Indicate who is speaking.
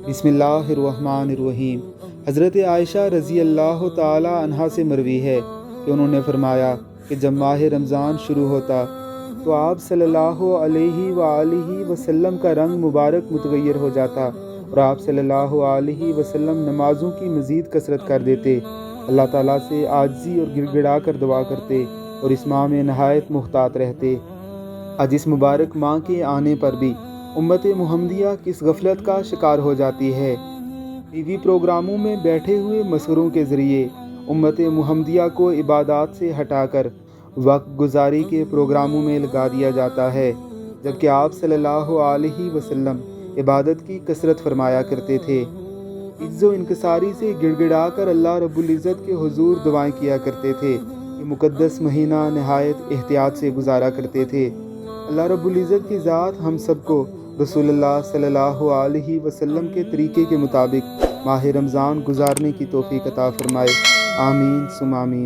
Speaker 1: بسم اللہ الرحمن الرحیم۔ حضرت عائشہ رضی اللہ تعالی عنہا سے مروی ہے کہ انہوں نے فرمایا کہ جب ماہ رمضان شروع ہوتا تو آپ صلی اللہ علیہ وآلہ وسلم کا رنگ مبارک متغیر ہو جاتا اور آپ صلی اللہ علیہ وسلم نمازوں کی مزید کثرت کر دیتے، اللہ تعالیٰ سے عاجزی اور گڑ گڑا کر دعا کرتے اور اس ماہ میں نہایت محتاط رہتے۔ آج اس مبارک ماہ کے آنے پر بھی امت محمدیہ کس غفلت کا شکار ہو جاتی ہے۔ ٹی وی پروگراموں میں بیٹھے ہوئے مسخروں کے ذریعے امت محمدیہ کو عبادات سے ہٹا کر وقت گزاری کے پروگراموں میں لگا دیا جاتا ہے، جبکہ آپ صلی اللہ علیہ وسلم عبادت کی کثرت فرمایا کرتے تھے، عجز و انکساری سے گڑ گڑا کر اللہ رب العزت کے حضور دعائیں کیا کرتے تھے، یہ مقدس مہینہ نہایت احتیاط سے گزارا کرتے تھے۔ اللہ رب العزت کی ذات ہم سب کو رسول اللہ صلی اللہ علیہ وسلم کے طریقے کے مطابق ماہ رمضان گزارنے کی توفیق عطا فرمائے، آمین ثم آمین۔